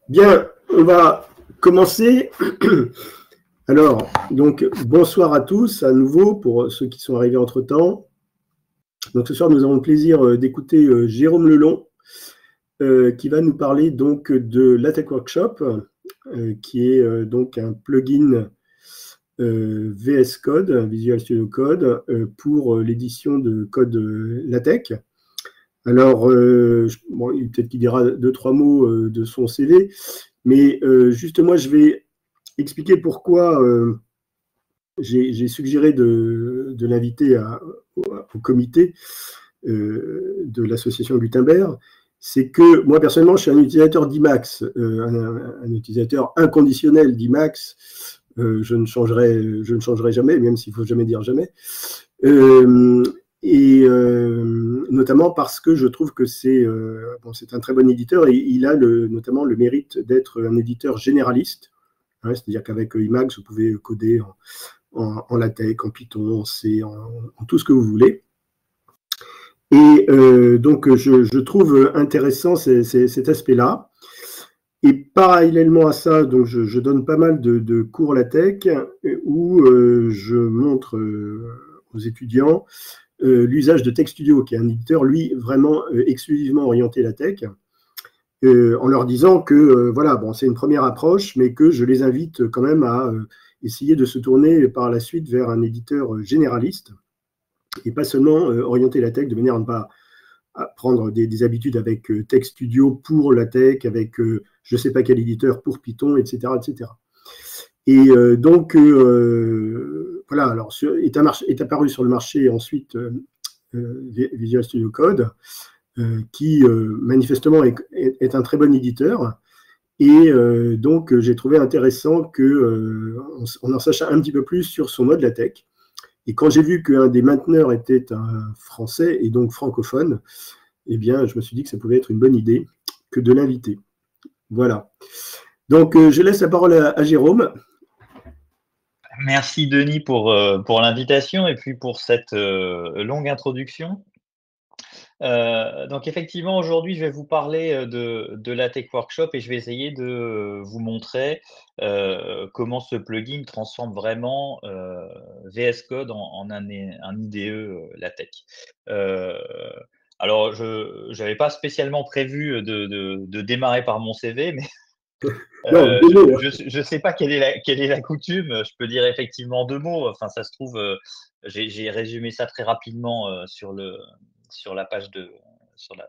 Bien, on va commencer. Alors, donc, bonsoir à tous à nouveau pour ceux qui sont arrivés entre-temps. Donc, ce soir, nous avons le plaisir d'écouter Jérôme Lelon, qui va nous parler donc de LaTeX Workshop, qui est donc un plugin VS Code, Visual Studio Code, pour l'édition de code LaTeX. Alors, bon, peut-être qu'il dira 2-3 mots de son CV, mais juste moi, je vais expliquer pourquoi j'ai suggéré de l'inviter au comité de l'association Gutenberg. C'est que moi, personnellement, je suis un utilisateur d'Emacs, un utilisateur inconditionnel d'Emacs. Je ne changerai jamais, même s'il ne faut jamais dire jamais. Notamment parce que je trouve que c'est un très bon éditeur et il a notamment le mérite d'être un éditeur généraliste. Hein, c'est-à-dire qu'avec Emacs, vous pouvez coder en LaTeX, en Python, en C, en tout ce que vous voulez. Et donc, je trouve intéressant cet aspect-là. Et parallèlement à ça, donc je donne pas mal de cours LaTeX où je montre aux étudiants l'usage de TextStudio, qui est un éditeur, lui, vraiment exclusivement orienté LaTeX, en leur disant que voilà, bon, c'est une première approche, mais que je les invite quand même à essayer de se tourner par la suite vers un éditeur généraliste et pas seulement orienter LaTeX de manière à ne pas prendre des habitudes avec TextStudio pour LaTeX, avec je ne sais pas quel éditeur pour Python, etc. etc. Et donc, voilà, alors est apparu sur le marché ensuite Visual Studio Code, qui manifestement est un très bon éditeur. Et donc, j'ai trouvé intéressant qu'on en sache un petit peu plus sur son mode LaTeX. Et quand j'ai vu qu'un des mainteneurs était un Français et donc francophone, eh bien, je me suis dit que ça pouvait être une bonne idée que de l'inviter. Voilà. Donc, je laisse la parole à Jérôme. Merci Denis pour l'invitation et puis pour cette longue introduction. Donc effectivement, aujourd'hui, je vais vous parler de LaTeX Workshop et je vais essayer de vous montrer comment ce plugin transforme vraiment VS Code en un IDE LaTeX. Alors, je n'avais pas spécialement prévu de démarrer par mon CV, mais Non, je sais pas quelle est la coutume. Je peux dire effectivement 2 mots. Enfin, ça se trouve, j'ai résumé ça très rapidement sur la page sur le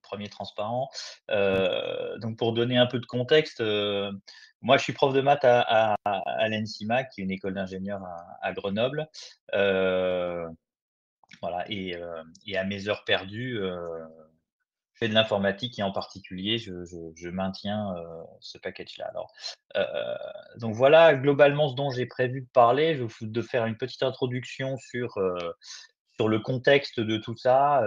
premier transparent. Donc, pour donner un peu de contexte, moi, je suis prof de maths à l'ENSIMAC, qui est une école d'ingénieurs à Grenoble. Voilà, et à mes heures perdues, je fais de l'informatique et en particulier, je maintiens ce package-là. Alors, donc voilà, globalement, ce dont j'ai prévu de parler, de faire une petite introduction sur le contexte de tout ça,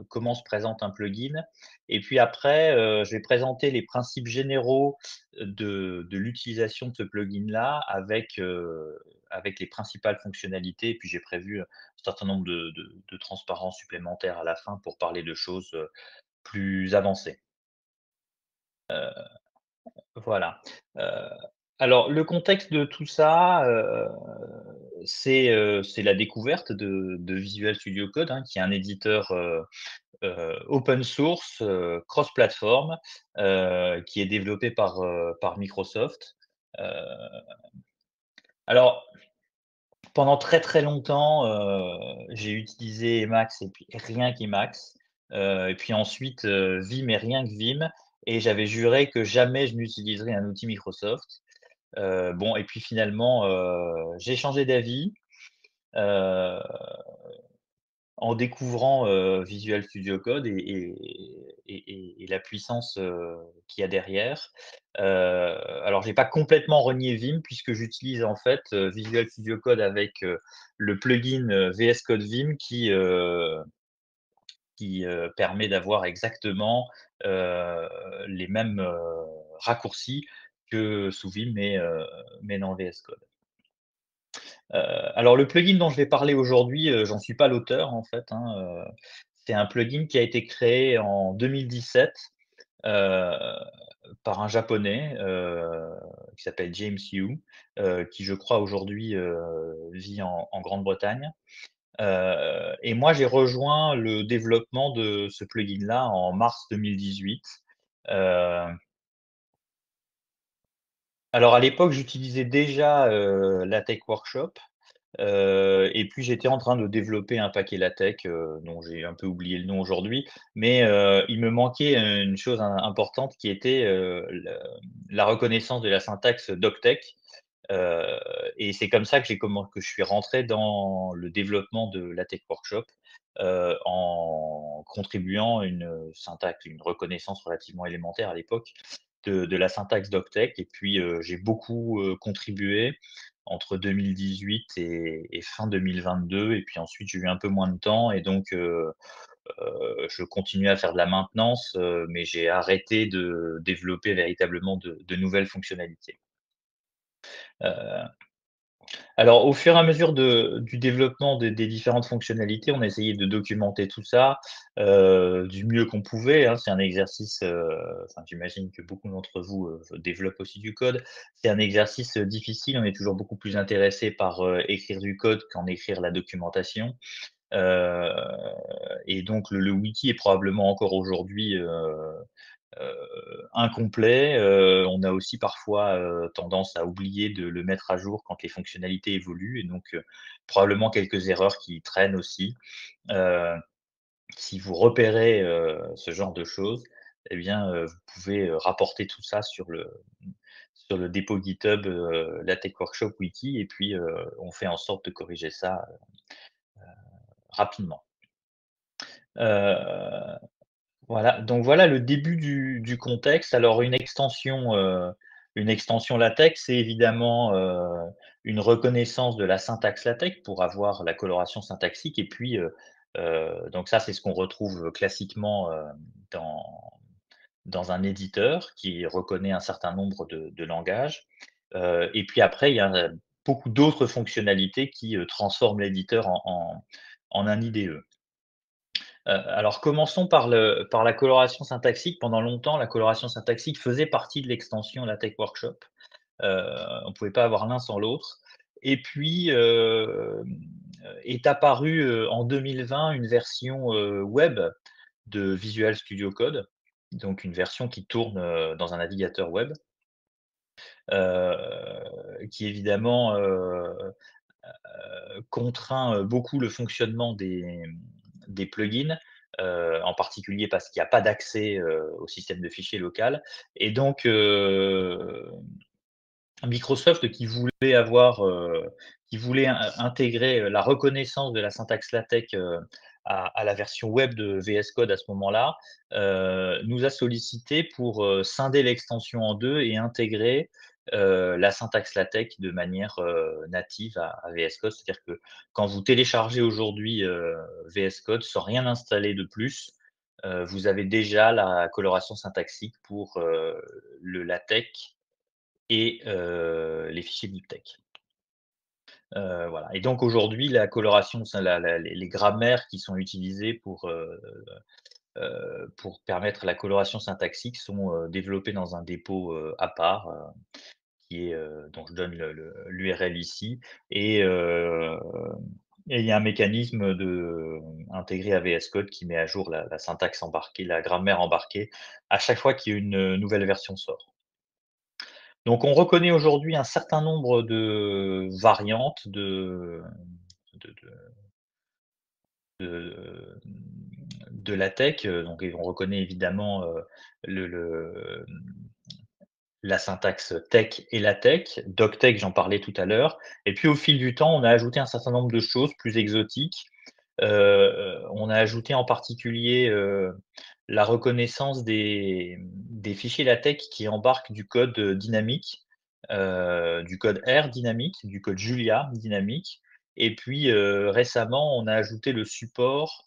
comment se présente un plugin. Et puis après, je vais présenter les principes généraux de l'utilisation de ce plugin-là avec les principales fonctionnalités. Et puis j'ai prévu un certain nombre de transparences supplémentaires à la fin pour parler de choses plus avancées. Voilà. Alors le contexte de tout ça, c'est la découverte de Visual Studio Code, hein, qui est un éditeur open source, cross-platform, qui est développé par Microsoft. Heu, alors pendant très, très longtemps, j'ai utilisé Emacs et puis rien qu'Emacs, et puis ensuite, Vim et rien que Vim, et j'avais juré que jamais je n'utiliserais un outil Microsoft. Bon, et puis finalement, j'ai changé d'avis, heu, en découvrant, Visual Studio Code et la puissance, qu'il y a derrière. Alors j'ai pas complètement renié Vim puisque j'utilise en fait, Visual Studio Code avec, le plugin, VS Code Vim qui permet d'avoir exactement, les mêmes, raccourcis que sous Vim mais dans VS Code. Alors le plugin dont je vais parler aujourd'hui, j'en suis pas l'auteur en fait, hein, c'est un plugin qui a été créé en 2017, heu, par un japonais, qui s'appelle James Yu, qui je crois aujourd'hui, vit en Grande-Bretagne. Et moi j'ai rejoint le développement de ce plugin-là en mars 2018. Heu, alors à l'époque j'utilisais déjà, LaTeX Workshop. Et puis j'étais en train de développer un paquet LaTeX, dont j'ai un peu oublié le nom aujourd'hui, mais il me manquait, une chose importante qui était, le la reconnaissance de la syntaxe doctech, heu et c'est comme ça que je suis rentré dans le développement de LaTeX Workshop, en contribuant une syntaxe, une reconnaissance relativement élémentaire à l'époque de la syntaxe doctech et puis, j'ai beaucoup, contribué entre 2018 et fin 2022 et puis ensuite j'ai eu un peu moins de temps et donc je continuais à faire de la maintenance, mais j'ai arrêté de développer véritablement de nouvelles fonctionnalités. Heu, alors au fur et à mesure du développement des différentes fonctionnalités, on a essayé de documenter tout ça, du mieux qu'on pouvait, hein. C'est un exercice, enfin j'imagine que beaucoup d'entre vous, développent aussi du code. C'est un exercice, difficile, on est toujours beaucoup plus intéressé par, écrire du code qu'en écrire la documentation. Heu et donc le wiki est probablement encore aujourd'hui, incomplet. On a aussi parfois, tendance à oublier de le mettre à jour quand les fonctionnalités évoluent et donc probablement quelques erreurs qui traînent aussi. Heu, Si vous repérez, ce genre de choses et bien, vous pouvez, rapporter tout ça sur le dépôt GitHub, LaTeX Workshop Wiki et puis, on fait en sorte de corriger ça, rapidement. Heu Voilà, donc voilà le début du contexte. Alors une extension LaTeX, c'est évidemment, une reconnaissance de la syntaxe LaTeX pour avoir la coloration syntaxique et puis, donc ça, c'est ce qu'on retrouve classiquement, dans dans un éditeur qui reconnaît un certain nombre de langages. Et puis après, il y a beaucoup d'autres fonctionnalités qui, transforment l'éditeur en un IDE. Alors commençons par la coloration syntaxique. Pendant longtemps, la coloration syntaxique faisait partie de l'extension LaTeX Workshop. On ne pouvait pas avoir l'un sans l'autre. Et puis, est apparue, en 2020 une version, web de Visual Studio Code, donc une version qui tourne, dans un navigateur web, qui évidemment, contraint, beaucoup le fonctionnement des plugins, en particulier parce qu'il y a pas d'accès, au système de fichiers local et donc Microsoft qui voulait intégrer, la reconnaissance de la syntaxe LaTeX, à la version web de VS Code à ce moment-là, nous a sollicité pour, scinder l'extension en 2 et intégrer, la syntaxe LaTeX de manière, native à VS Code. C'est-à-dire que quand vous téléchargez aujourd'hui, VS Code sans rien installer de plus, vous avez déjà la coloration syntaxique pour, le LaTeX et les fichiers BibTeX. Voilà et donc aujourd'hui, la coloration, c'est les grammaires qui sont utilisées pour permettre la coloration syntaxique sont, développées dans un dépôt, à part, qui est, dont je donne l'URL ici et heu et il y a un mécanisme intégré à VS Code qui met à jour la syntaxe embarquée, la grammaire embarquée à chaque fois qu'il y a une, nouvelle version sort. Donc on reconnaît aujourd'hui un certain nombre de variantes de de de, de la tech, donc et on reconnaît évidemment, le la syntaxe tech et la tech. DocTech, j'en parlais tout à l'heure et puis au fil du temps, on a ajouté un certain nombre de choses plus exotiques. On a ajouté en particulier, la reconnaissance des fichiers LaTeX qui embarquent du code, dynamique, du code R dynamique, du code Julia dynamique et puis, récemment, on a ajouté le support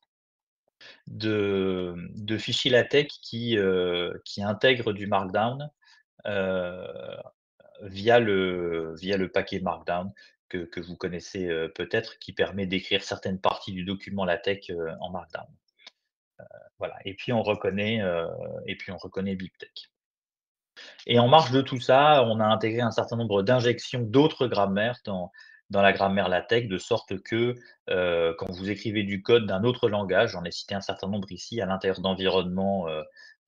de fichiers LaTeX qui intègrent du markdown, heu, via le paquet markdown que vous connaissez, peut-être, qui permet d'écrire certaines parties du document LaTeX, en markdown. Voilà et puis on reconnaît BibTeX. Et en marge de tout ça, on a intégré un certain nombre d'injections d'autres grammaires dans la grammaire LaTeX, de sorte que, quand vous écrivez du code d'un autre langage, j'en ai cité un certain nombre ici à l'intérieur d'environnements,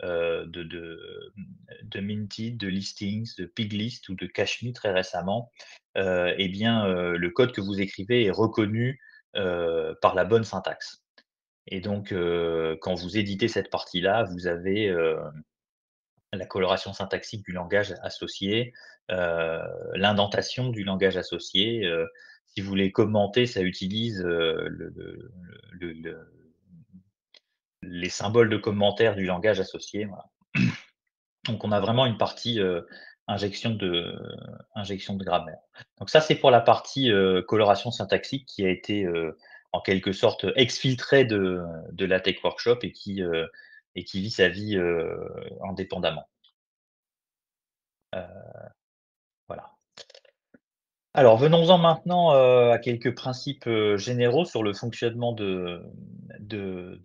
de Minted, de Listings, de Piglist ou de Cachemy très récemment, et bien, le code que vous écrivez est reconnu, par la bonne syntaxe. Et donc, quand vous éditez cette partie-là, vous avez, la coloration syntaxique du langage associé, heu, l'indentation du langage associé, si vous voulez commenter, ça utilise, le les symboles de commentaire du langage associé, voilà. Donc on a vraiment une partie, injection de injection de grammaire. Donc ça, c'est pour la partie, coloration syntaxique qui a été, en quelque sorte exfiltrée de la Tech Workshop et qui vit sa vie, indépendamment. Voilà. Alors venons-en maintenant, à quelques principes, généraux sur le fonctionnement de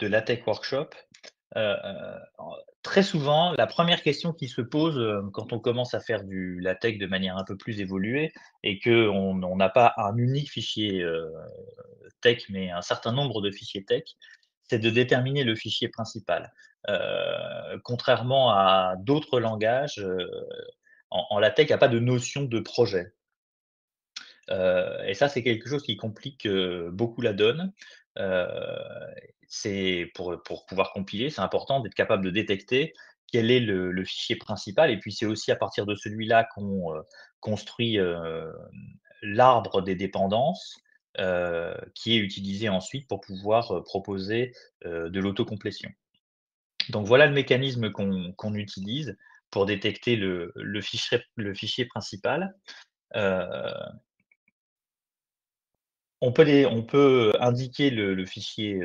la Tech Workshop. En très souvent, la première question qui se pose, quand on commence à faire du LaTeX de manière un peu plus évoluée et qu'on n'a pas un unique fichier, tech, mais un certain nombre de fichiers tech, c'est de déterminer le fichier principal. Contrairement à d'autres langages, en LaTeX, il n'y a pas de notion de projet. Et ça, c'est quelque chose qui complique, beaucoup la donne. Heu, c'est pour pouvoir compiler, c'est important d'être capable de détecter quel est le fichier principal et puis c'est aussi à partir de celui-là qu'on, construit, l'arbre des dépendances, qui est utilisé ensuite pour pouvoir, proposer, de l'autocomplétion. Donc voilà le mécanisme qu'on utilise pour détecter le fichier principal. Heu on peut indiquer le fichier,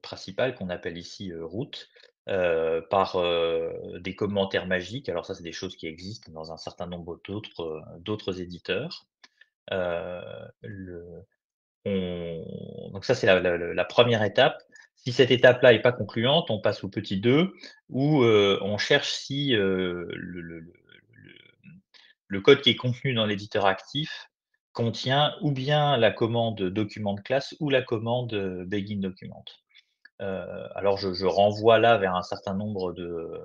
principal qu'on appelle ici, root, par, des commentaires magiques. Alors ça, c'est des choses qui existent dans un certain nombre d'autres éditeurs. Heu, le donc ça, c'est la 1re étape. Si cette étape-là est pas concluante, on passe au petit 2 où, on cherche si, le code qui est contenu dans l'éditeur actif contient ou bien la commande document class ou la commande, begin document. Alors je renvoie là vers un certain nombre de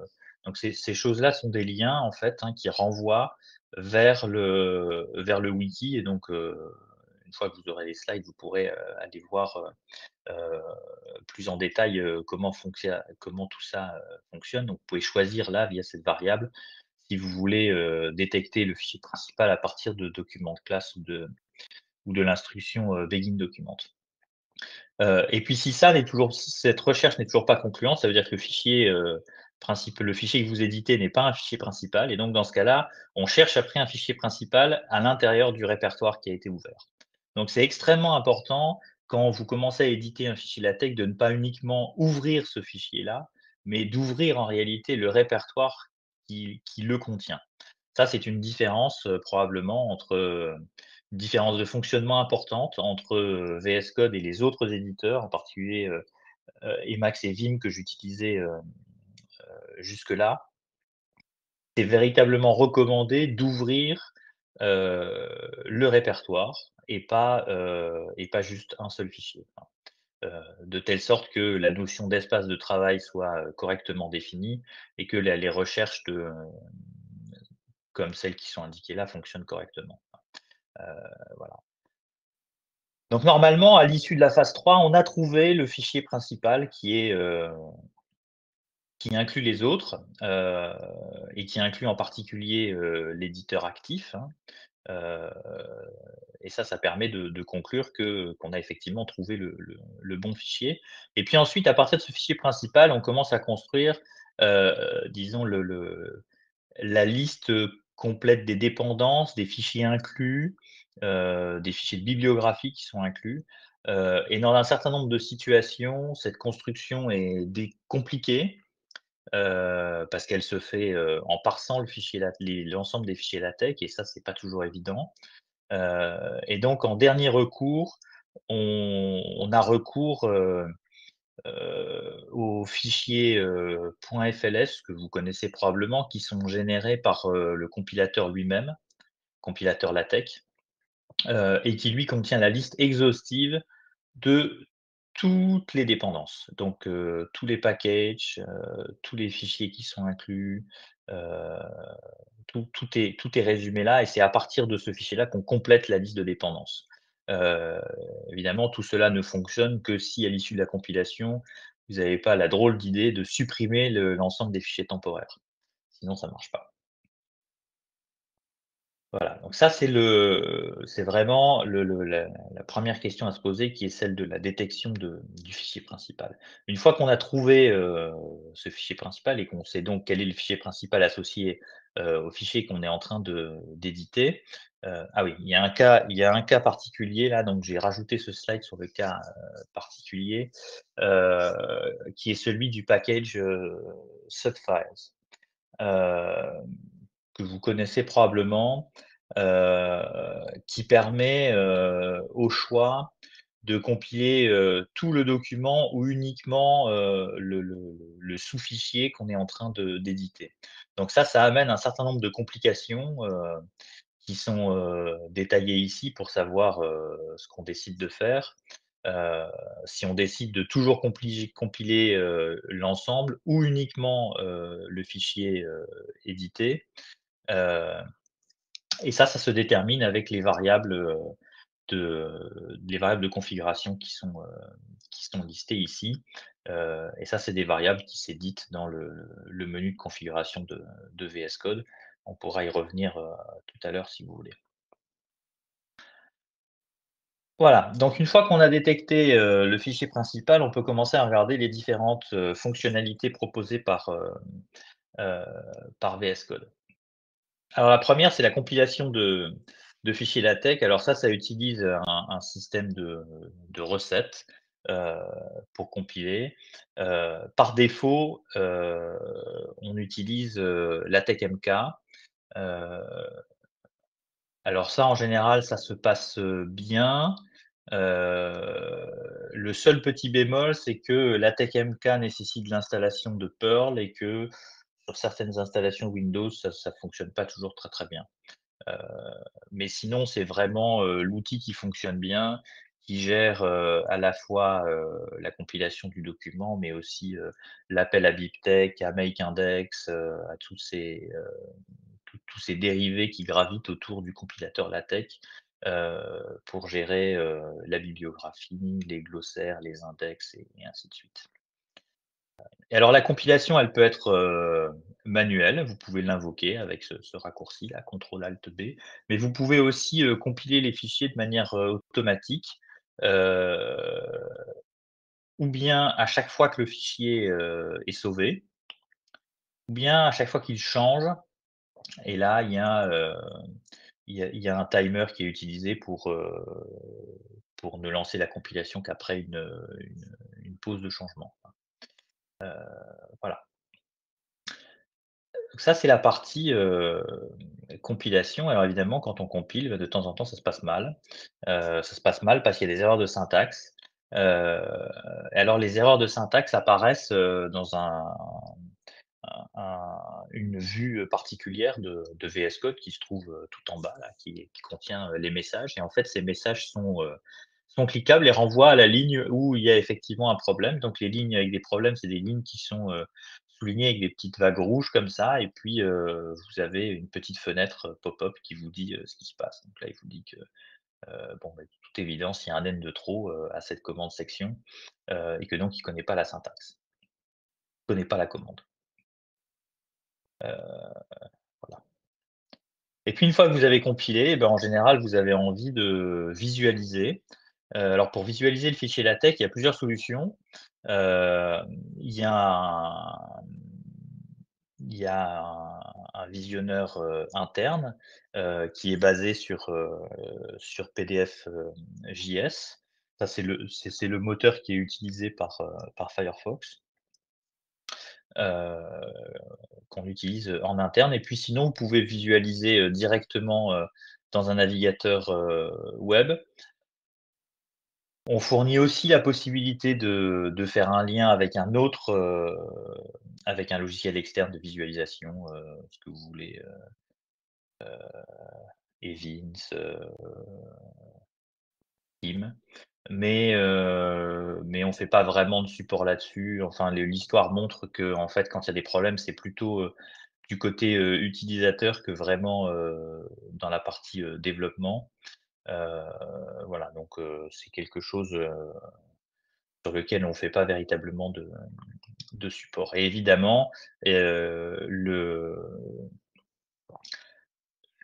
donc ces choses-là sont des liens en fait, hein, qui renvoient vers le wiki et donc une fois que vous aurez les slides, vous pourrez, aller voir, plus en détail, comment tout ça, fonctionne. Donc vous pouvez choisir là, via cette variable, si vous voulez, détecter le fichier principal à partir de document de classe ou de l'instruction, begin document. Et puis si cette recherche n'est toujours pas concluante, ça veut dire que le fichier que vous éditez n'est pas un fichier principal et donc dans ce cas-là, on cherche après un fichier principal à l'intérieur du répertoire qui a été ouvert. Donc c'est extrêmement important quand vous commencez à éditer un fichier LaTeX de ne pas uniquement ouvrir ce fichier-là, mais d'ouvrir en réalité le répertoire qui le contient. Ça, c'est une différence, probablement une différence de fonctionnement importante entre, VS Code et les autres éditeurs, en particulier, Emacs et Vim que j'utilisais, jusque-là. C'est véritablement recommandé d'ouvrir, le répertoire et pas juste un seul fichier. De telle sorte que la notion d'espace de travail soit, correctement définie et que les recherches comme celles qui sont indiquées là fonctionnent correctement. Heu, voilà. Donc normalement, à l'issue de la phase 3, on a trouvé le fichier principal qui inclut les autres, et qui inclut en particulier, l'éditeur actif, hein. Heu et ça permet de conclure qu'on a effectivement trouvé le bon fichier et puis ensuite, à partir de ce fichier principal, on commence à construire, disons la liste, complète des dépendances, des fichiers inclus, des fichiers de bibliographie qui sont inclus, et dans un certain nombre de situations, cette construction est compliquée, parce qu'elle se fait, en parsant l'ensemble des fichiers LaTeX et ça, c'est pas toujours évident. Et donc en dernier recours, on a recours, aux fichiers .fls que vous connaissez probablement, qui sont générés par le compilateur lui-même, compilateur LaTeX, et qui lui contient la liste exhaustive de toutes les dépendances. Donc, tous les packages, tous les fichiers qui sont inclus, heu, tout est résumé là et c'est à partir de ce fichier-là qu'on complète la liste de dépendances. Heu, Évidemment, tout cela ne fonctionne que si, à l'issue de la compilation, vous n'avez pas la drôle d'idée de supprimer l'ensemble des fichiers temporaires. Sinon, ça ne marche pas. Voilà, donc ça c'est vraiment la 1re question à se poser qui est celle de la détection du fichier principal. Une fois qu'on a trouvé, ce fichier principal et qu'on sait donc quel est le fichier principal associé, au fichier qu'on est en train d'éditer, ah oui, il y a un cas particulier là, donc j'ai rajouté ce slide sur le cas, particulier, qui est celui du package, subfiles. Heu, que vous connaissez probablement, heu, qui permet, au choix de compiler, tout le document ou uniquement, le sous-fichier qu'on est en train d'éditer. Donc ça amène un certain nombre de complications, qui sont, détaillées ici pour savoir, ce qu'on décide de faire. Heu, Si on décide de toujours compiler, l'ensemble ou uniquement, le fichier, édité. Heu et ça se détermine avec les variables de configuration qui sont listées ici. Et ça, c'est des variables qui s'éditent dans le menu de configuration de VS Code. On pourra y revenir, tout à l'heure si vous voulez. Voilà, donc une fois qu'on a détecté, le fichier principal, on peut commencer à regarder les différentes, fonctionnalités proposées heu, par VS Code. Alors la première, c'est la compilation de fichiers LaTeX. Alors ça utilise un système de recettes, heu, pour compiler. Par défaut, on utilise, LaTeX MK. Heu, alors ça, en général, ça se passe, bien. Le seul petit bémol, c'est que LaTeX MK nécessite l'installation de Perl et que sur certaines installations Windows, ça fonctionne pas toujours très, très bien. Heu, mais sinon, c'est vraiment, l'outil qui fonctionne bien, qui gère, à la fois, la compilation du document, mais aussi, l'appel à BibTeX, à MakeIndex, à tous ces dérivés qui gravitent autour du compilateur LaTeX, pour gérer, la bibliographie, les glossaires, les index et ainsi de suite. Et alors la compilation, elle peut être, manuelle, vous pouvez l'invoquer avec ce raccourci-là, contrôle alt B, mais vous pouvez aussi, compiler les fichiers de manière, automatique, heu, ou bien à chaque fois que le fichier, est sauvé, ou bien à chaque fois qu'il change et là il y a un timer qui est utilisé pour ne lancer la compilation qu'après une pause de changement. Voilà. Donc ça, c'est la partie, compilation. Alors évidemment, quand on compile, bah, de temps en temps, ça se passe mal. Ça se passe mal parce qu'il y a des erreurs de syntaxe. Heu et alors les erreurs de syntaxe apparaissent, dans une vue particulière de VS Code qui se trouve, tout en bas là, qui contient, les messages et en fait, ces messages sont cliquables et renvoient à la ligne où il y a effectivement un problème. Donc les lignes avec des problèmes, c'est des lignes qui sont, soulignées avec des petites vagues rouges comme ça et puis, vous avez une petite fenêtre, pop-up qui vous dit, ce qui se passe. Donc là, il vous dit que, bon, bah, de toute évidence, il y a un N de trop, à cette commande section, et que donc il ne connaît pas la syntaxe, il ne connaît pas la commande. Voilà. Et puis une fois que vous avez compilé, eh ben, en général, vous avez envie de visualiser. Alors pour visualiser le fichier LaTeX, il y a plusieurs solutions. Il y a un visionneur, interne, qui est basé sur PDF, JS. Ça, c'est le moteur qui est utilisé par Firefox. Heu qu'on utilise, en interne et puis sinon vous pouvez visualiser, directement, dans un navigateur, web. On fournit aussi la possibilité de faire un lien avec un logiciel externe de visualisation, ce que vous voulez, Evince, Team. Mais on fait pas vraiment de support là-dessus. Enfin, l'histoire montre que en fait, quand il y a des problèmes, c'est plutôt, du côté, utilisateur que vraiment, dans la partie, développement. Heu, voilà, donc c'est quelque chose, sur lequel on fait pas véritablement de support et évidemment, le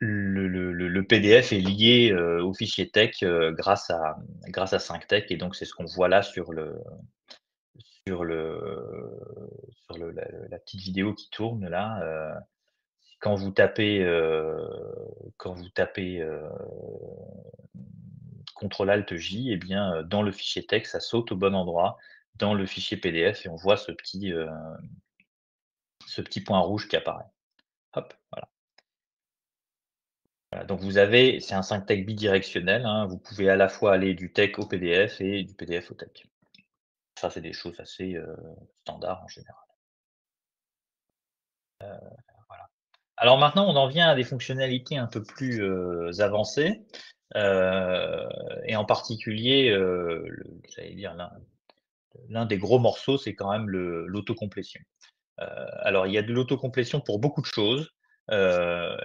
le PDF est lié, au fichier texte, grâce à SyncTech et donc c'est ce qu'on voit là sur le sur le la petite vidéo qui tourne là, quand vous tapez, quand vous tapez, contrôle alt J et bien, dans le fichier texte, ça saute au bon endroit dans le fichier PDF et on voit ce petit point rouge qui apparaît. Hop, voilà. Voilà, donc c'est un SyncTech bidirectionnel, hein, vous pouvez à la fois aller du texte au PDF et du PDF au texte. Ça, c'est des choses assez, standards en général. Voilà. Alors maintenant, on en vient à des fonctionnalités un peu plus, avancées, heu et en particulier, j'allais dire l'un des gros morceaux, c'est quand même l'autocomplétion. Alors il y a de l'autocomplétion pour beaucoup de choses,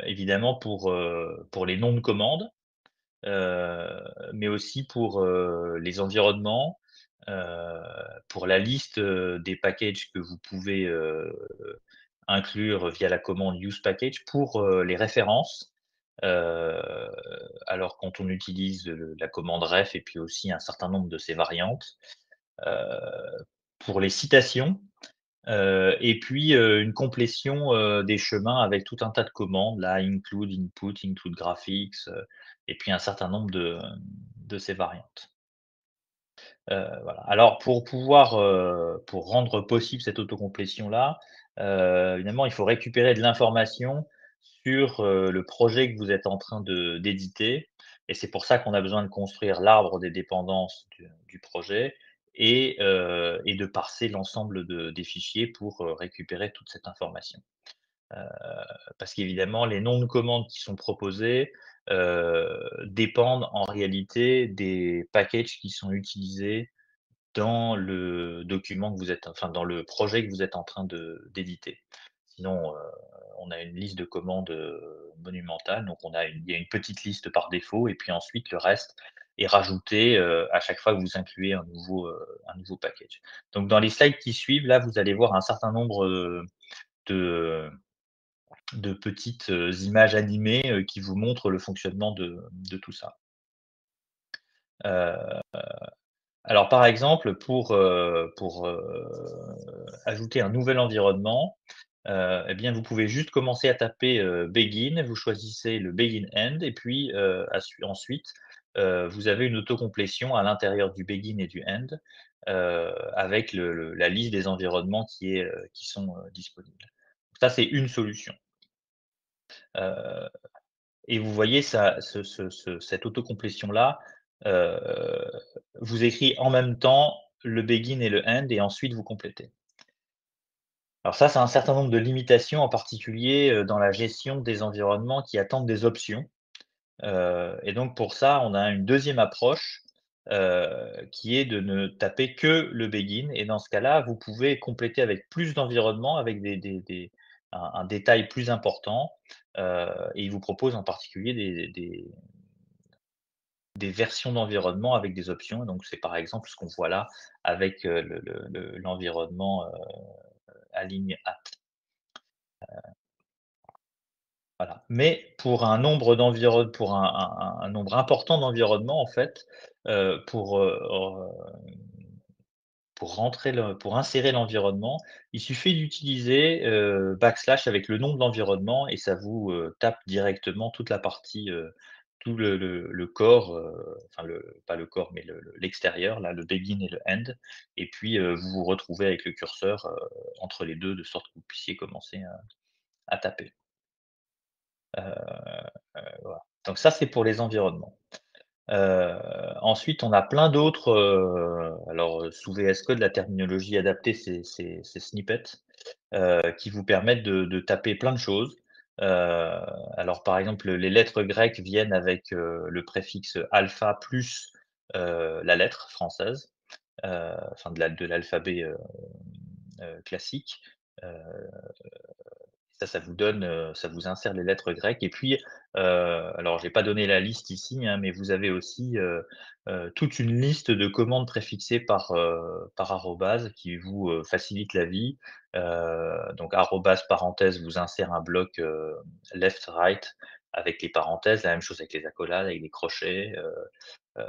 évidemment pour les noms de commandes, heu, mais aussi pour, les environnements, heu, pour la liste, des packages que vous pouvez, inclure via la commande use package pour, les références. Heu, alors quand on utilise la commande ref et puis aussi un certain nombre de ses variantes, heu, pour les citations, et puis, une complétion, des chemins avec tout un tas de commandes là, include, input, include graphics, et puis un certain nombre de ces variantes. Voilà. Alors pour rendre possible cette autocomplétion-là, évidemment, il faut récupérer de l'information sur, le projet que vous êtes en train d'éditer et c'est pour ça qu'on a besoin de construire l'arbre des dépendances du projet et de parser l'ensemble des fichiers pour, récupérer toute cette information. Heu, parce qu'évidemment, les noms de commandes qui sont proposés, dépendent en réalité des packages qui sont utilisés dans le document que vous êtes enfin, dans le projet que vous êtes en train d'éditer. Sinon, on a une liste de commandes, monumentale, donc il y a une petite liste par défaut et puis ensuite le reste est rajouté, à chaque fois que vous incluez un nouveau package. Donc dans les slides qui suivent, là, vous allez voir un certain nombre, de de petites, images animées, qui vous montrent le fonctionnement de tout ça. Heu Alors, par exemple, ajouter un nouvel environnement, et bien, vous pouvez juste commencer à taper, begin, vous choisissez le begin end et puis, ensuite, vous avez une autocomplétion à l'intérieur du begin et du end, avec la liste des environnements qui sont, disponibles. Ça, c'est une solution. Heu et vous voyez ça cette autocomplétion-là, heu, vous écrit en même temps le begin et le end et ensuite vous complétez. Alors ça, c'est un certain nombre de limitations, en particulier, dans la gestion des environnements qui attendent des options. Et donc pour ça, on a une deuxième approche, qui est de ne taper que le begin et dans ce cas-là, vous pouvez compléter avec plus d'environnements, avec un détail plus important, et il vous propose en particulier des versions d'environnement avec des options. Donc c'est par exemple ce qu'on voit là avec, l'environnement, Align App. Voilà. Mais pour un nombre important d'environnements en fait, pour, pour insérer l'environnement, il suffit d'utiliser, backslash avec le nom de l'environnement et ça vous, tape directement toute la partie, tout le corps, enfin pas le corps, mais l'extérieur là, le begin et le end et puis, vous vous retrouvez avec le curseur, entre les 2 de sorte que vous puissiez commencer à taper. Voilà. Donc ça, c'est pour les environnements. Ensuite, on a plein d'autres, alors, sous VS Code, la terminologie adaptée, c'est snippets, qui vous permettent de taper plein de choses. Alors, par exemple, les lettres grecques viennent avec, le préfixe alpha plus, la lettre française, enfin de l'alphabet, classique. Heu Ça vous donne, ça vous insère les lettres grecques et puis, alors j'ai pas donné la liste ici, hein, mais vous avez aussi, toute une liste de commandes préfixées par arrobase qui vous, facilite la vie. Donc arrobase parenthèse vous insère un bloc, left right avec les parenthèses, la même chose avec les accolades, avec les crochets, heu,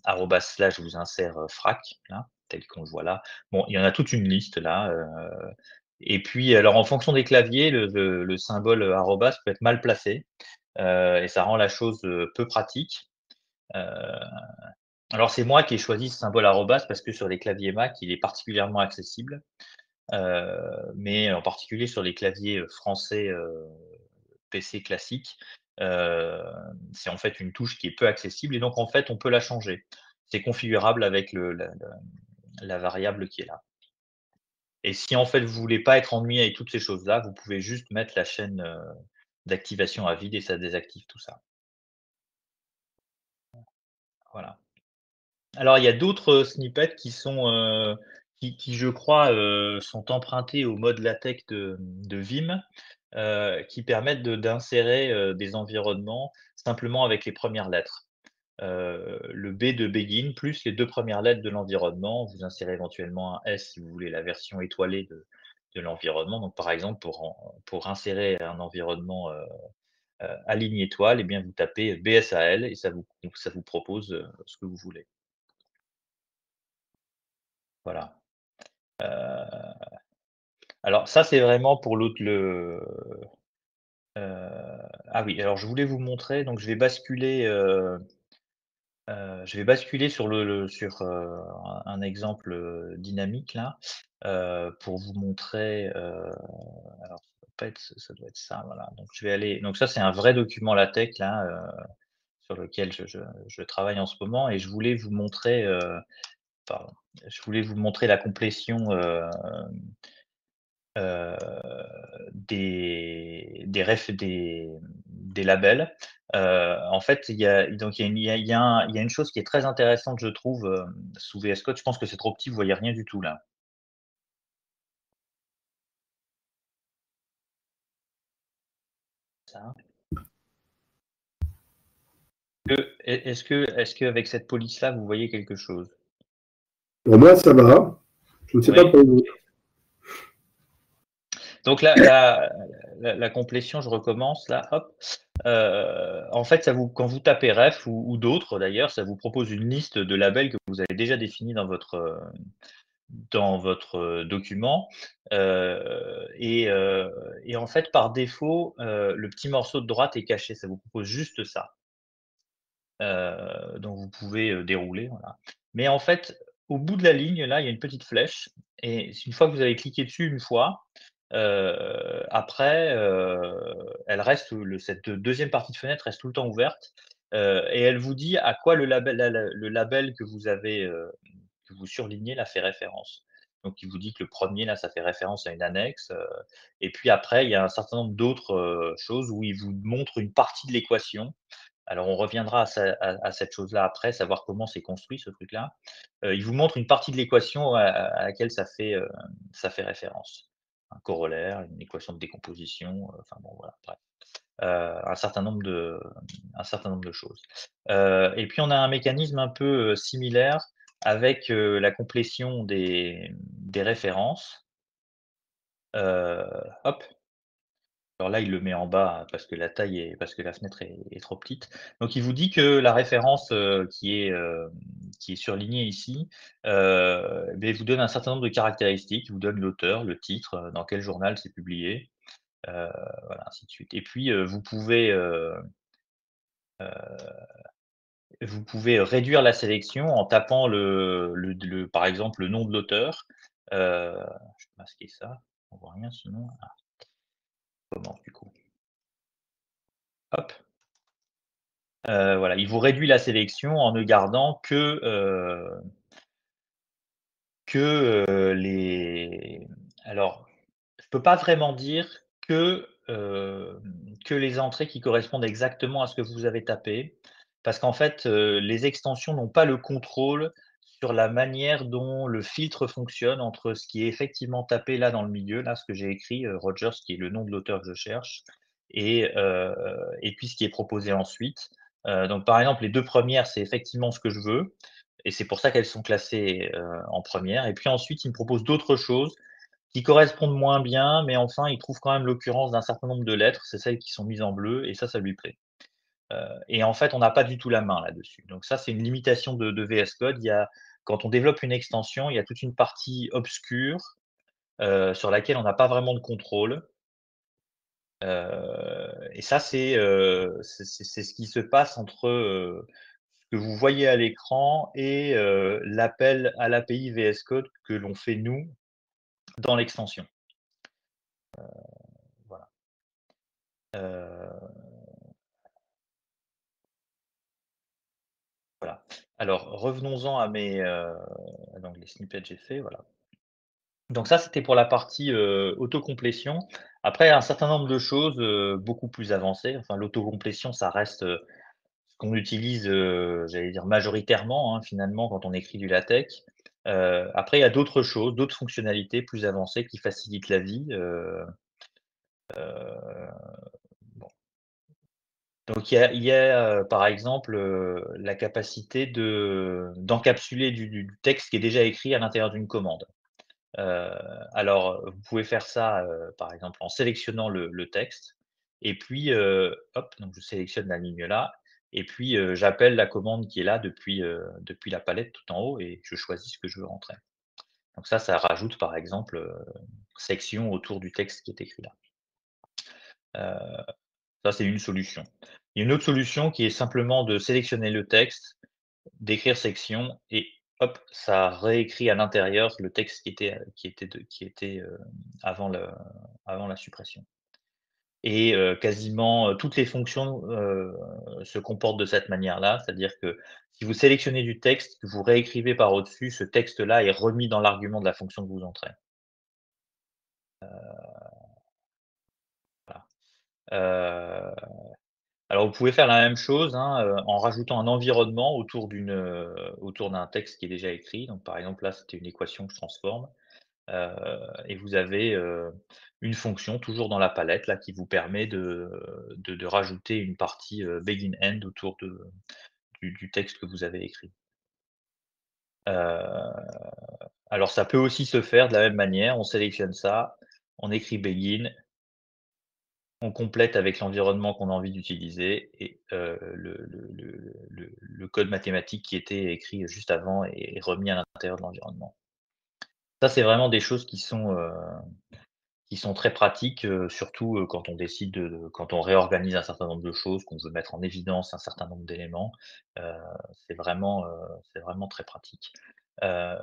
arrobase slash vous insère, frac, là, tel qu'on le voit là. Bon, il y en a toute une liste là, et puis alors en fonction des claviers, le symbole, arrobase peut être mal placé, et ça rend la chose, peu pratique. Heu, alors c'est moi qui ai choisi ce symbole arrobase parce que sur les claviers Mac, il est particulièrement accessible, mais en particulier sur les claviers, français, PC classiques, heu, c'est en fait une touche qui est peu accessible et donc en fait on peut la changer. C'est configurable avec le la variable qui est là. Et si en fait vous voulez pas être ennuyé avec toutes ces choses-là, vous pouvez juste mettre la chaîne, d'activation à vide et ça désactive tout ça. Voilà. Alors il y a d'autres, snippets qui sont, qui je crois, sont empruntés au mode LaTeX de Vim, qui permettent d'insérer, des environnements simplement avec les premières lettres. Le B de begin plus les 2 premières lettres de l'environnement. Vous insérez éventuellement un S si vous voulez la version étoilée de l'environnement. Donc par exemple, pour insérer un environnement, à ligne étoile et bien vous tapez BSAL et ça vous propose, ce que vous voulez. Voilà. Alors ça, c'est vraiment pour ah oui, alors je voulais vous montrer, donc je vais basculer sur sur, un exemple, dynamique là, pour vous montrer, alors ça doit pas être ça doit être ça, voilà. Donc je vais aller donc ça, c'est un vrai document LaTeX là, sur lequel je travaille en ce moment et je voulais vous montrer, pardon, je voulais vous montrer la complétion, heu, des labels. En fait, il y a donc il y a une il y a il y a un il y a une chose qui est très intéressante, je trouve, sous VS Code. Je pense que c'est trop petit, vous voyez rien du tout là. Ça. Est-ce qu'avec cette police-là, vous voyez quelque chose? Pour moi, ça va. Je ne sais pas Oui? pour vous. Donc la complétion, je recommence là, hop. En fait, ça vous quand vous tapez ref ou d'autres d'ailleurs, ça vous propose une liste de labels que vous avez déjà définis dans votre, document, et en fait, par défaut, le petit morceau de droite est caché, ça vous propose juste ça. Donc vous pouvez, dérouler, voilà. Mais en fait, au bout de la ligne, là, il y a une petite flèche et une fois que vous avez cliqué dessus une fois, après, elle reste cette deuxième partie de fenêtre reste tout le temps ouverte, et elle vous dit à quoi le label que vous avez, que vous surlignez là fait référence. Donc il vous dit que le premier là, ça fait référence à une annexe, et puis après il y a un certain nombre d'autres, choses où il vous montre une partie de l'équation. Alors on reviendra à cette chose-là après, savoir comment c'est construit ce truc-là. Il vous montre une partie de l'équation à laquelle ça fait référence. Un corollaire, une équation de décomposition, enfin bon voilà, bref. Un certain nombre de choses. Et puis on a un mécanisme un peu, similaire avec, la complétion des références. Hop, alors là, il le met en bas parce que la fenêtre est trop petite. Donc il vous dit que la référence, qui est surlignée ici, beh, vous donne un certain nombre de caractéristiques. Il vous donne l'auteur, le titre, dans quel journal c'est publié, heu, voilà, ainsi de suite. Et puis, vous pouvez réduire la sélection en tapant par exemple, le nom de l'auteur. Je vais masquer ça, on voit rien sinon. Ah, comment du coup? Hop. Voilà, il vous réduit la sélection en ne gardant que les alors, je peux pas vraiment dire que les entrées qui correspondent exactement à ce que vous avez tapé. Parce qu'en fait, les extensions n'ont pas le contrôle sur la manière dont le filtre fonctionne entre ce qui est effectivement tapé là dans le milieu, là, ce que j'ai écrit, Rogers, qui est le nom de l'auteur que je cherche et puis ce qui est proposé ensuite. Donc par exemple, les 2 premières, c'est effectivement ce que je veux et c'est pour ça qu'elles sont classées, en première. Et puis ensuite, il me propose d'autres choses qui correspondent moins bien, mais enfin, il trouve quand même l'occurrence d'un certain nombre de lettres, c'est celles qui sont mises en bleu et ça lui plaît. Et en fait, on n'a pas du tout la main là-dessus. Donc ça, c'est une limitation de VS Code. Quand on développe une extension, il y a toute une partie obscure, sur laquelle on n'a pas vraiment de contrôle. Et ça, c'est ce qui se passe entre, ce que vous voyez à l'écran et l'appel à l'API VS Code que l'on fait nous dans l'extension. Voilà. Heu, voilà. Alors revenons-en donc les snippets j'ai fait, voilà. Donc ça, c'était pour la partie, autocomplétion. Après, un certain nombre de choses, beaucoup plus avancées. Enfin, l'autocomplétion, ça reste, ce qu'on utilise, j'allais dire majoritairement, hein, finalement, quand on écrit du LaTeX. Après, il y a d'autres choses, d'autres fonctionnalités plus avancées qui facilitent la vie, bon. Donc par exemple, la capacité d'encapsuler du texte qui est déjà écrit à l'intérieur d'une commande. Heu, alors, vous pouvez faire ça, par exemple, en sélectionnant le texte et puis, hop, donc je sélectionne la ligne là et puis, j'appelle la commande qui est là depuis la palette tout en haut et je choisis ce que je veux rentrer. Donc ça rajoute, par exemple, section autour du texte qui est écrit là. Heu, Ça, c'est une solution. Il y a une autre solution qui est simplement de sélectionner le texte, d'écrire section et hop, ça réécrit à l'intérieur le texte qui était avant le avant la suppression et quasiment, toutes les fonctions, se comportent de cette manière-là. C'est-à-dire que si vous sélectionnez du texte, que vous réécrivez par au-dessus, ce texte-là est remis dans l'argument de la fonction que vous entrez. Voilà. Heu, alors vous pouvez faire la même chose, hein, en rajoutant un environnement autour d'un texte qui est déjà écrit. Donc par exemple là, c'était une équation que je transforme. Heu et vous avez, une fonction toujours dans la palette là qui vous permet de rajouter une partie, begin end autour du texte que vous avez écrit. Heu, alors ça peut aussi se faire de la même manière, on sélectionne ça, on écrit begin, on complète avec l'environnement qu'on a envie d'utiliser et le code mathématique qui était écrit juste avant est remis à l'intérieur de l'environnement. Ça, c'est vraiment des choses qui sont très pratiques, surtout, quand on décide quand on réorganise un certain nombre de choses, qu'on veut mettre en évidence un certain nombre d'éléments, heu, c'est vraiment très pratique. Heu,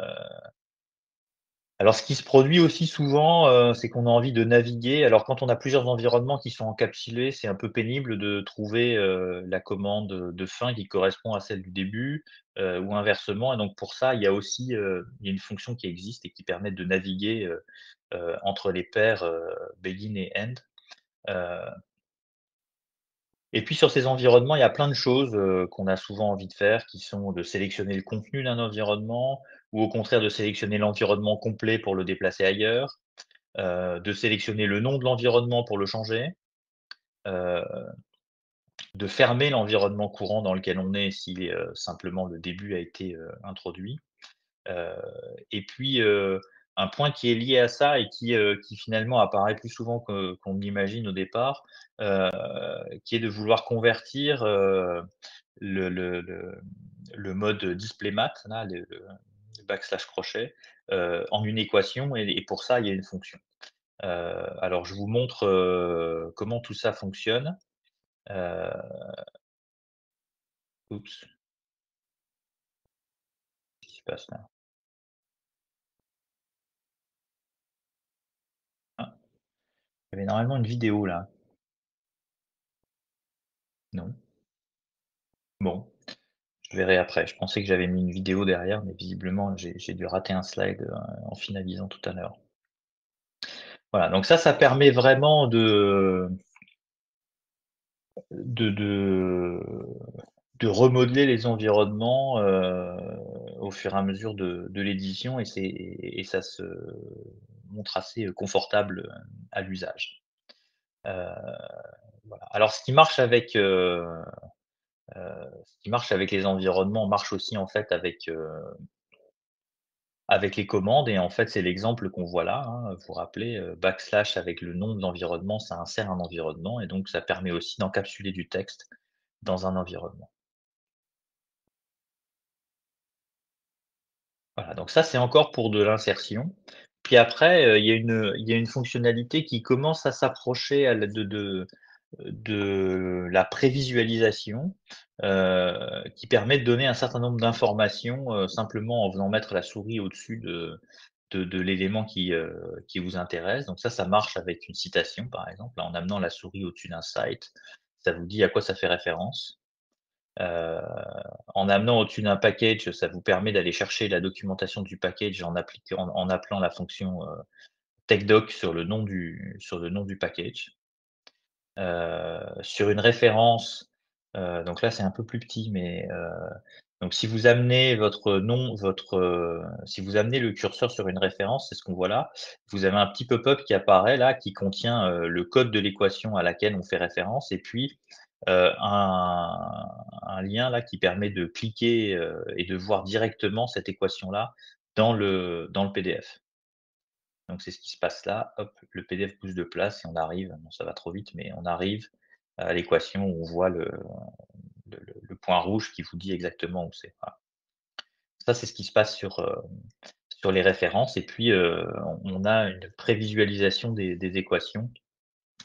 alors ce qui se produit aussi souvent, c'est qu'on a envie de naviguer. Alors quand on a plusieurs environnements qui sont encapsulés, c'est un peu pénible de trouver, la commande, de fin qui correspond à celle du début, ou inversement et donc pour ça, il y a une fonction qui existe et qui permet de naviguer, entre les paires, begin et end. Heu et puis sur ces environnements, il y a plein de choses, qu'on a souvent envie de faire, qui sont de sélectionner le contenu d'un environnement ou au contraire de sélectionner l'environnement complet pour le déplacer ailleurs, de sélectionner le nom de l'environnement pour le changer, heu, de fermer l'environnement courant dans lequel on est si, simplement le début a été, introduit. Heu et puis, un point qui est lié à ça et qui finalement apparaît plus souvent qu'on l'imagine au départ, heu, qui est de vouloir convertir, le mode displayMat là, le backslash crochet, en une équation et pour ça, il y a une fonction. Alors je vous montre, comment tout ça fonctionne. Heu, oups, qu'est-ce qui se passe là? Ah, il y avait normalement une vidéo là. Non? Bon, je verrai après. Je pensais que j'avais mis une vidéo derrière, mais visiblement j'ai dû rater un slide, en finalisant tout à l'heure. Voilà, donc ça permet vraiment de de de remodeler les environnements, au fur et à mesure de l'édition et ça se montre assez, confortable, à l'usage. Heu, voilà. Alors ce qui marche avec les environnements marche aussi en fait avec les commandes et en fait, c'est l'exemple qu'on voit là, hein, vous vous rappelez, backslash avec le nom de l'environnement, ça insère un environnement et donc ça permet aussi d'encapsuler du texte dans un environnement. Voilà, donc ça, c'est encore pour de l'insertion. Puis après, il y a une fonctionnalité qui commence à s'approcher à la de la prévisualisation, qui permet de donner un certain nombre d'informations, simplement en faisant mettre la souris au-dessus de l'élément qui vous intéresse. Donc ça marche avec une citation, par exemple, en amenant la souris au-dessus d'un site, ça vous dit à quoi ça fait référence. Heu, En amenant au-dessus d'un package, ça vous permet d'aller chercher la documentation du package en appelant la fonction, techdoc sur le nom du package. Sur une référence, donc là, c'est un peu plus petit, mais donc si vous amenez si vous amenez le curseur sur une référence, c'est ce qu'on voit là, vous avez un petit pop-up qui apparaît là, qui contient, le code de l'équation à laquelle on fait référence et puis, un lien là qui permet de cliquer, et de voir directement cette équation-là dans le PDF. Donc c'est ce qui se passe là, hop, le PDF bouge de place et on arrive, bon ça va trop vite, mais on arrive à l'équation où on voit le point rouge qui vous dit exactement où c'est. Voilà. Ça, c'est ce qui se passe sur les références et puis, on a une prévisualisation des équations.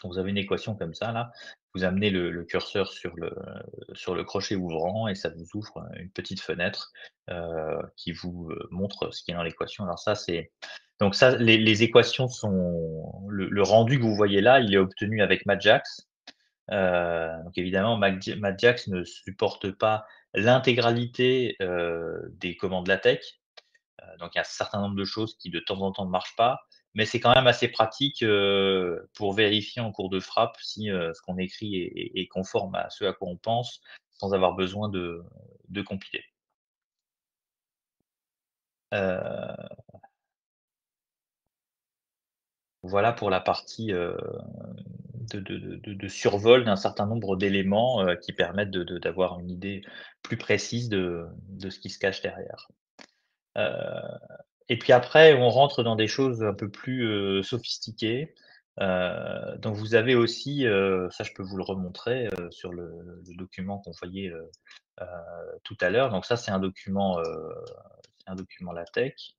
Quand vous avez une équation comme ça là, vous amenez le curseur sur le crochet ouvrant et ça vous ouvre, une petite fenêtre, qui vous, montre ce qui est dans l'équation. Alors ça, c'est donc ça, les équations sont le rendu que vous voyez là, il est obtenu avec Majax. Donc évidemment, Majax ne supporte pas l'intégralité, des commandes LaTeX. Donc il y a un certain nombre de choses qui de temps en temps ne marchent pas, mais c'est quand même assez pratique, pour vérifier en cours de frappe si, ce qu'on écrit est conforme à ce à quoi on pense, sans avoir besoin de compiler. Heu, voilà pour la partie, de survol d'un certain nombre d'éléments, qui permettent d'avoir une idée plus précise de ce qui se cache derrière. Heu Et puis après, on rentre dans des choses un peu plus, sophistiquées. Donc vous avez aussi, ça je peux vous le remontrer, sur le document qu'on voyait, heu, tout à l'heure. Donc ça, c'est un document LaTeX.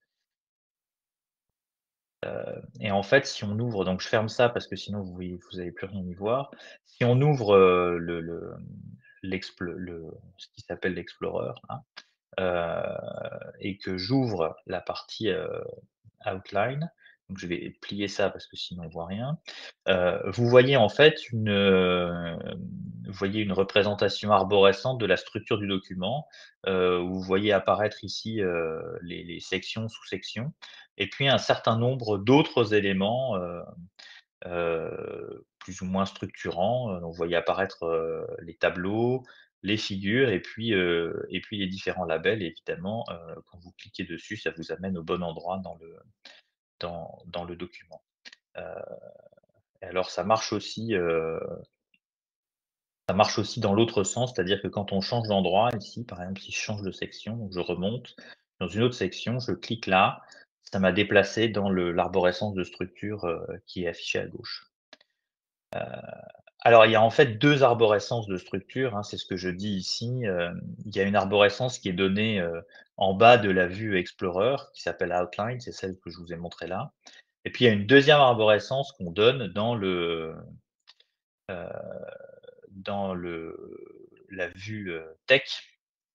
Et en fait, si on ouvre donc je ferme ça parce que sinon vous allez plus rien y voir. Si on ouvre, ce qui s'appelle l'Explorer là, et que j'ouvre la partie, outline. Donc je vais plier ça parce que sinon on voit rien. Vous voyez en fait vous voyez une représentation arborescente de la structure du document, où vous voyez apparaître ici, les sections, sous-sections et puis un certain nombre d'autres éléments, plus ou moins structurants, donc vous voyez apparaître, les tableaux, les figures et puis les différents labels et évidemment, quand vous cliquez dessus, ça vous amène au bon endroit dans le document. Heu et alors ça marche aussi dans l'autre sens, c'est-à-dire que quand on change d'endroit ici, par exemple, si je change de section, donc je remonte dans une autre section, je clique là, ça m'a déplacé dans l'arborescence de structure, qui est affichée à gauche. Alors il y a en fait 2 arborescences de structure, hein, c'est ce que je dis ici, il y a une arborescence qui est donnée, en bas de la vue Explorer qui s'appelle Outline, c'est celle que je vous ai montrée là. Et puis il y a une deuxième arborescence qu'on donne heu, dans la vue, Tech,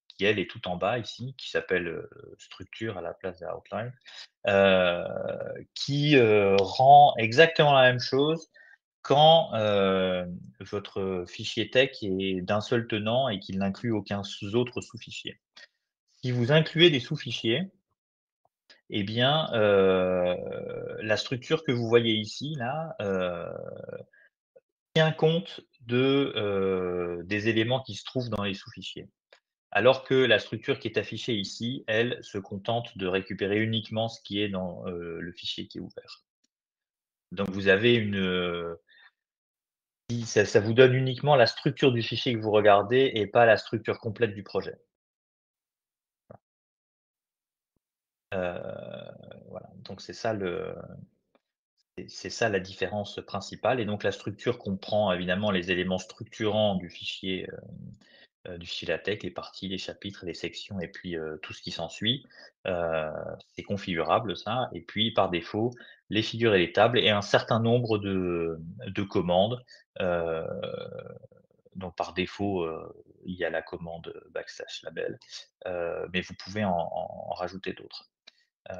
qui elle est tout en bas ici, qui s'appelle, Structure à la place d'Outline, qui, rend exactement la même chose quand votre fichier text est d'un seul tenant et qu'il n'inclut aucun autre sous-fichier. Si vous incluez des sous-fichiers, eh bien, la structure que vous voyez ici, là, tient compte des éléments qui se trouvent dans les sous-fichiers. Alors que la structure qui est affichée ici, elle, se contente de récupérer uniquement ce qui est dans le fichier qui est ouvert. Donc vous avez ça vous donne uniquement la structure du fichier que vous regardez et pas la structure complète du projet. Voilà, donc c'est ça la différence principale et donc la structure comprend évidemment les éléments structurants du fichier LaTeX, les parties, les chapitres, les sections et puis, tout ce qui s'ensuit. Heu, c'est configurable ça et puis par défaut, les figures et les tables et un certain nombre de commandes. Heu, donc par défaut, il y a la commande \label, mais vous pouvez en rajouter d'autres. Heu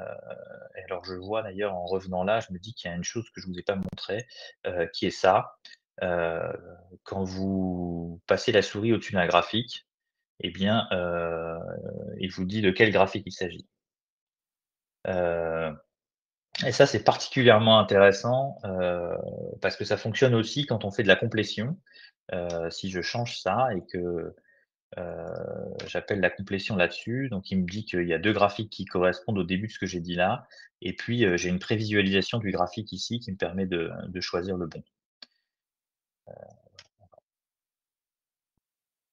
et alors je vois d'ailleurs en revenant là, je me dis qu'il y a une chose que je ne vous ai pas montrée, qui est ça. Heu, quand vous passez la souris au-dessus d'un graphique, eh bien, il vous dit de quel graphique il s'agit. Heu et ça, c'est particulièrement intéressant, parce que ça fonctionne aussi quand on fait de la complétion. Si je change ça et que, j'appelle la complétion là-dessus, donc il me dit qu'il y a 2 graphiques qui correspondent au début de ce que j'ai dit là et puis, j'ai une prévisualisation du graphique ici qui me permet de choisir le bon.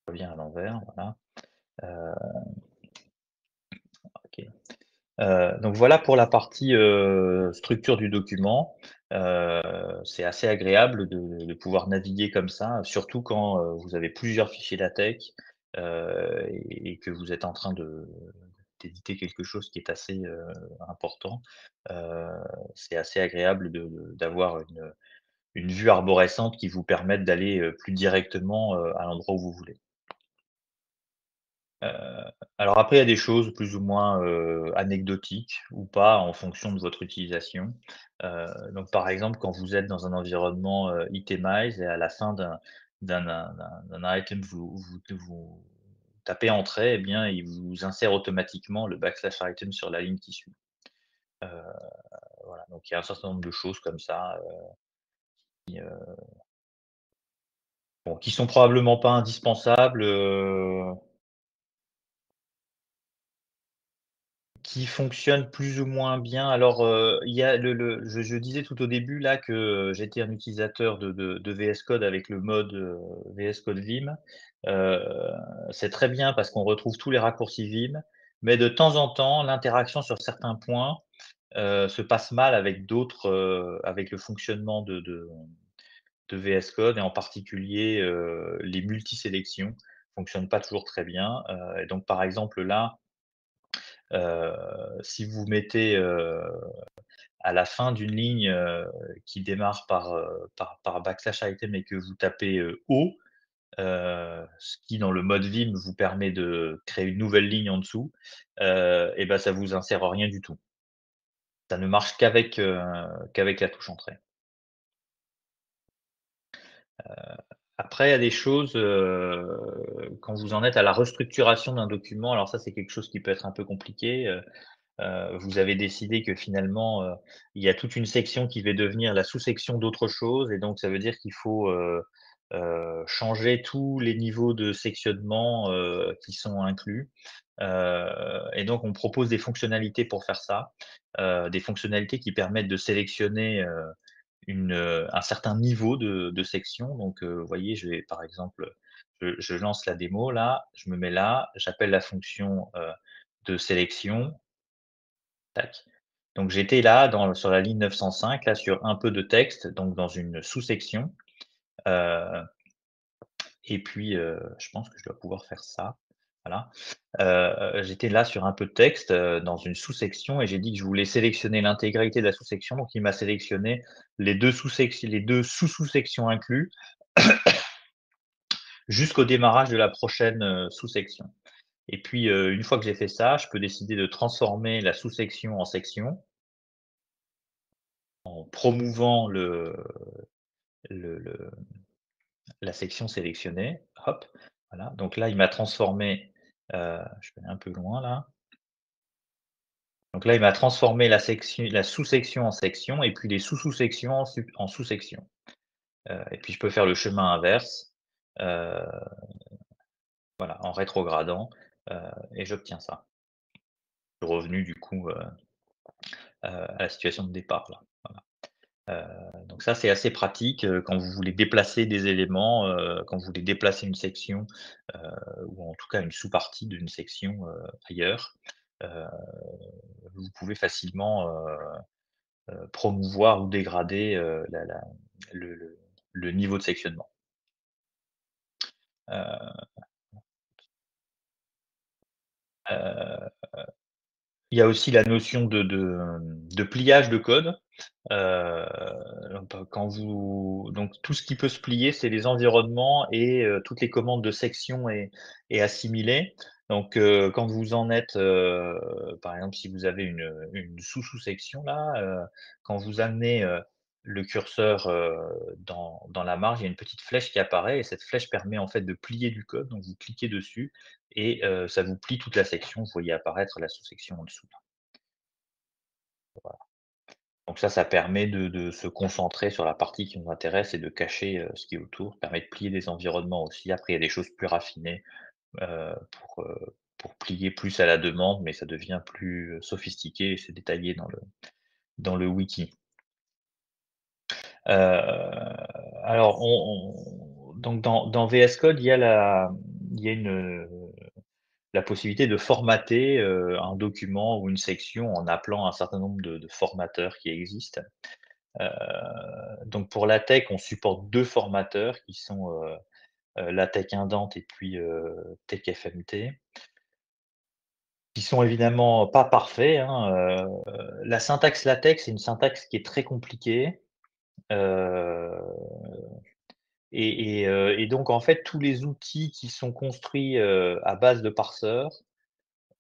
Je reviens à l'envers, voilà. OK. Donc voilà pour la partie, structure du document. Heu, c'est assez agréable de pouvoir naviguer comme ça, surtout quand, vous avez plusieurs fichiers LaTeX, et que vous êtes en train d'éditer quelque chose qui est assez, important. Heu, c'est assez agréable d'avoir une vue arborescente qui vous permette d'aller, plus directement, à l'endroit où vous voulez. Heu, alors après, il y a des choses plus ou moins, anecdotiques ou pas en fonction de votre utilisation. Donc par exemple, quand vous êtes dans un environnement, Itemize et à la fin d'un item, vous tapez entrée, eh bien, il vous insère automatiquement le backslash item sur la ligne qui suit. Heu, voilà, donc il y a un certain nombre de choses comme ça, qui, bon, qui sont probablement pas indispensables, qui fonctionne plus ou moins bien. Alors, il y a je disais tout au début là que, j'étais un utilisateur de VS Code avec le mode, VS Code Vim. Heu, c'est très bien parce qu'on retrouve tous les raccourcis Vim, mais de temps en temps, l'interaction sur certains points, se passe mal avec d'autres, avec le fonctionnement de VS Code et en particulier, les multisélections fonctionnent pas toujours très bien, et donc par exemple là, si vous mettez, à la fin d'une ligne, qui démarre par backslash item et que vous tapez, O, ce qui dans le mode Vim vous permet de créer une nouvelle ligne en dessous, et bah, ça vous insère rien du tout. Ça ne marche qu'avec la touche entrée. Après, il y a des choses, quand vous en êtes à la restructuration d'un document, alors ça, c'est quelque chose qui peut être un peu compliqué. Vous avez décidé que finalement, il y a toute une section qui va devenir la sous-section d'autre chose et donc ça veut dire qu'il faut, changer tous les niveaux de sectionnement, qui sont inclus. Et donc on propose des fonctionnalités pour faire ça, des fonctionnalités qui permettent de sélectionner, un certain niveau de section. Donc, vous voyez, je vais par exemple, je lance la démo là, je me mets là, j'appelle la fonction, de sélection. Tac. Donc j'étais là sur la ligne 905, là sur un peu de texte, donc dans une sous-section, heu et puis, je pense que je dois pouvoir faire ça. Voilà. J'étais là sur un peu de texte, dans une sous-section et j'ai dit que je voulais sélectionner l'intégralité de la sous-section, donc il m'a sélectionné les 2 sous-sous-sections inclus, jusqu'au démarrage de la prochaine, sous-section et puis, une fois que j'ai fait ça, je peux décider de transformer la sous-section en section, en promouvant le la section sélectionnée. Hop, voilà. Donc là, il m'a transformé, je vais aller un peu loin là. Donc là, il m'a transformé la sous-section en section et puis les sous-sous-sections en sous-sections. Et puis je peux faire le chemin inverse, heu, voilà, en rétrogradant, heu et j'obtiens ça. Je suis revenu du coup, à la situation de départ là, voilà. Donc ça, c'est assez pratique, quand vous voulez déplacer des éléments, quand vous voulez déplacer une section, heu, ou en tout cas une sous-partie d'une section, ailleurs. Heu, Vous pouvez facilement, promouvoir ou dégrader, le le niveau de sectionnement. Heu heu, il y a aussi la notion de pliage de code. Heu, donc tout ce qui peut se plier, c'est les environnements et toutes les commandes de section et assimilées. Donc quand vous en êtes, par exemple, si vous avez une sous-sous-section là, quand vous amenez, le curseur, dans la marge, il y a une petite flèche qui apparaît et cette flèche permet en fait de plier du code. Donc vous cliquez dessus et ça vous plie toute la section. Vous voyez apparaître la sous-section en dessous. Donc ça permet de se concentrer sur la partie qui nous intéresse et de cacher, ce qui est autour. Ça permet de plier des environnements aussi. Après, il y a des choses plus raffinées, pour plier plus à la demande, mais ça devient plus, sophistiqué et c'est détaillé dans le wiki. Alors donc dans VS Code, il y a la possibilité de formater, un document ou une section en appelant un certain nombre de formateurs qui existent. Heu, donc pour LaTeX, on supporte 2 formateurs qui sont, LaTeX Indent et puis, TeXFMT, qui sont évidemment pas parfaits, hein, la syntaxe LaTeX, c'est une syntaxe qui est très compliquée, heu et donc en fait, tous les outils qui sont construits, à base de parseurs,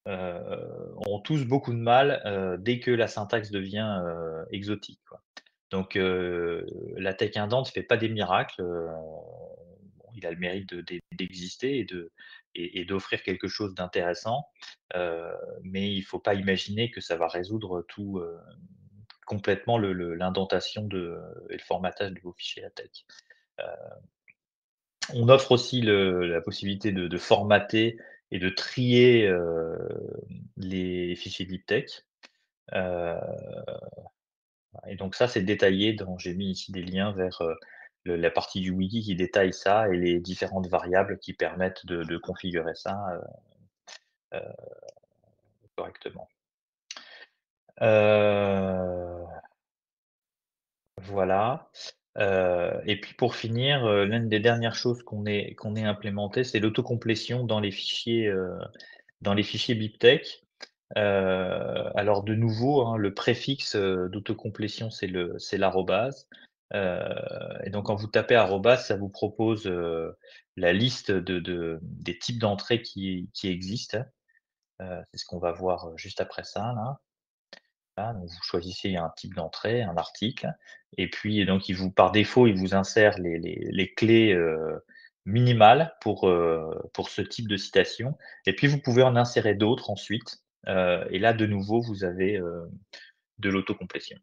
heu, ont tous beaucoup de mal, dès que la syntaxe devient, exotique, quoi. Donc LaTeX Indent ne fait pas des miracles, bon, il a le mérite d'exister et d'offrir quelque chose d'intéressant, heu, mais il ne faut pas imaginer que ça va résoudre tout, complètement l'indentation et le formatage de vos fichiers LaTeX. Heu, on offre aussi la possibilité de formater et de trier, les fichiers BibTeX. Heu Et donc ça, c'est détaillé j'ai mis ici des liens vers, la partie du wiki qui détaille ça et les différentes variables qui permettent de configurer ça, heu, correctement. Heu, voilà, et puis pour finir, l'une des dernières choses qu'on ait implémentées, c'est l'autocomplétion dans les fichiers BibTeX. Alors de nouveau, hein, le préfixe, d'autocomplétion, c'est l'arrobase, heu et donc quand vous tapez arrobase, ça vous propose, la liste des types d'entrées qui existent. C'est ce qu'on va voir, juste après ça là. Là, donc vous choisissez un type d'entrée, un article et puis donc par défaut, il vous insère les clés, minimales pour ce type de citation et puis vous pouvez en insérer d'autres ensuite, et là de nouveau vous avez, de l'autocomplétion.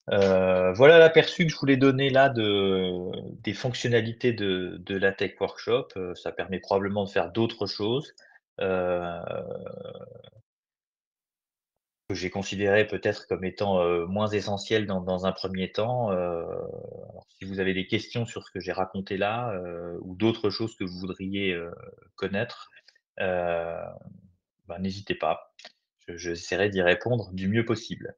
Voilà l'aperçu que je voulais donner là des fonctionnalités de LaTeX Workshop, ça permet probablement de faire d'autres choses, heu que j'ai considéré peut-être comme étant, moins essentiel dans un premier temps, alors si vous avez des questions sur ce que j'ai raconté là, ou d'autres choses que vous voudriez, connaître, heu, bah, n'hésitez pas. J'essaierai d'y répondre du mieux possible.